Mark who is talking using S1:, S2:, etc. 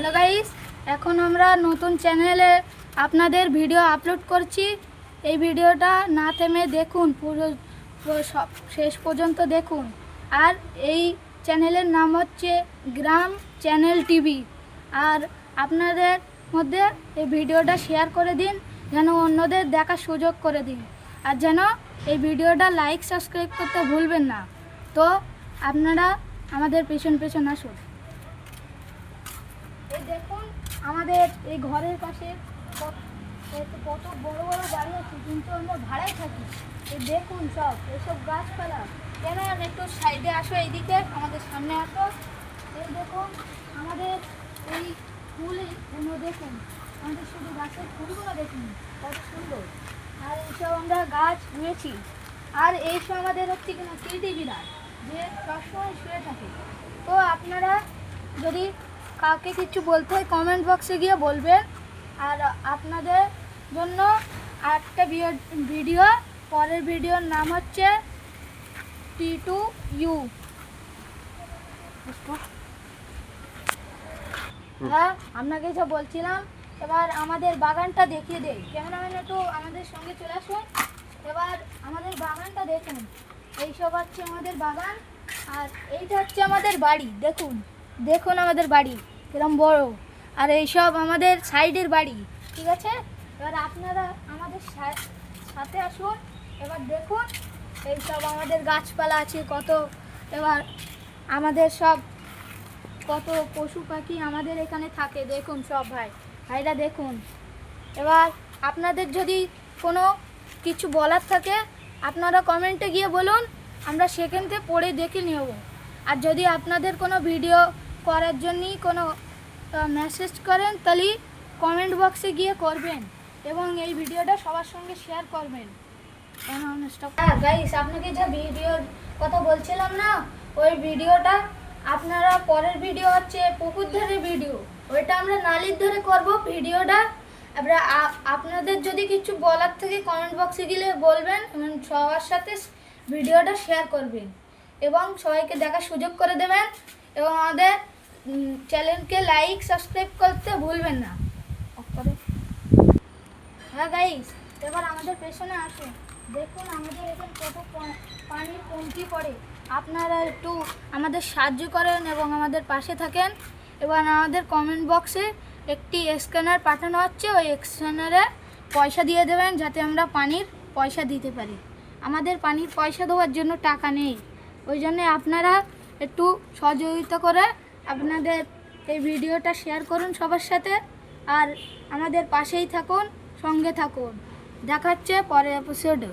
S1: Hello guys, এখন আমরা নতুন চ্যানেলে আপনাদের ভিডিও আপলোড করছি। এই ভিডিওটা না থেমে দেখুন, পুরো সব শেষ পর্যন্ত দেখুন। আর এই চ্যানেলের নাম হচ্ছে গ্রাম চ্যানেল টিভি। আর আপনাদের মধ্যে এই ভিডিওটা শেয়ার করে দিন, যেন অন্যদের দেখার সুযোগ করে দিন। আর যেন এই ভিডিওটা লাইক সাবস্ক্রাইব করতে ভুলবেন না। তো আপনারা আমাদের পেছন পেছন আসুন। এই দেখুন, আমাদের এই ঘরের পাশে কত বড় বড় বাড়ি আছে, কিন্তু আমরা ভাড়ায় থাকি। এই দেখুন সব এসব গাছপালা। কেন একটু সাইডে আসো, এইদিকে আমাদের সামনে আসো। এই দেখুন আমাদের এই ফুলগুলো দেখুন, আমাদের শুধু গাছের ফুলগুলো দেখুন কত সুন্দর। আর এইসব আমরা গাছ রুয়েছি। আর এইসব আমাদের হচ্ছে কিনা চিঠি বিড়াল, যে সবসময় শুয়ে থাকে। তো আপনারা যদি কাউকে কিছু বলতে হয় কমেন্ট বক্সে গিয়ে বলবেন। আর আপনাদের জন্য আরেকটা ভিডিও, পরের ভিডিওর নাম হচ্ছে T2U। হ্যাঁ, আপনাকে যা বলছিলাম, এবার আমাদের বাগানটা দেখিয়ে দেই। ক্যামেরাম্যান একটু আমাদের সঙ্গে চলে আসুন। এবার আমাদের বাগানটা দেখুন। এইসব হচ্ছে আমাদের বাগান, আর এইটা হচ্ছে আমাদের বাড়ি। দেখুন দেখুন আমাদের বাড়ি কিরম বড়। আর এইসব আমাদের সাইডের বাড়ি, ঠিক আছে। এবার আপনারা আমাদের সাথে আসুন। এবার দেখুন এইসব আমাদের গাছপালা আছে কত। এবার আমাদের সব কত পশু পাখি আমাদের এখানে থাকে, দেখুন সব ভাইরা দেখুন। এবার আপনাদের যদি কোনো কিছু বলার থাকে, আপনারা কমেন্টে গিয়ে বলুন, আমরা সেখানে পড়ে দেখে নেব। আর যদি আপনাদের কোনো ভিডিও করার জন্যই কোনো মেসেজ করেন, তাহলে কমেন্ট বক্সে গিয়ে করবেন এবং এই ভিডিওটা সবার সঙ্গে শেয়ার করবেন। হ্যাঁ গাইস, আপনাকে যা ভিডিওর কথা বলছিলাম না, ওই ভিডিওটা আপনারা পরের ভিডিও হচ্ছে পুকুর ধারে ভিডিও, ওইটা আমরা নালির ধারে করব ভিডিওটা। এবার আপনাদের যদি কিছু বলার থেকে কমেন্ট বক্সে গিয়ে বলবেন এবং সবার সাথে ভিডিওটা শেয়ার করবেন এবং সবাইকে দেখার সুযোগ করে দেবেন। এবং আমাদের চ্যানেলকে লাইক সাবস্ক্রাইব করতে ভুলবেন না। হ্যাঁ গাইস, এবার আমাদের পেছনে আসুন। দেখুন আমাদের এখানে কত পানির কমতি পড়ে। আপনারা একটু আমাদের সাহায্য করেন এবং আমাদের পাশে থাকেন। এবার আমাদের কমেন্ট বক্সে একটি স্ক্যানার পাঠানো হচ্ছে, ওই স্ক্যানারে পয়সা দিয়ে দেবেন, যাতে আমরা পানির পয়সা দিতে পারি। আমাদের পানির পয়সা দেওয়ার জন্য টাকা নেই, ওই জন্যে আপনারা একটু সহযোগিতা করে আপনাদের এই ভিডিওটা শেয়ার করুন সবার সাথে। আর আমাদের পাশেই থাকুন, সঙ্গে থাকুন। দেখা হচ্ছে পরের এপিসোডে।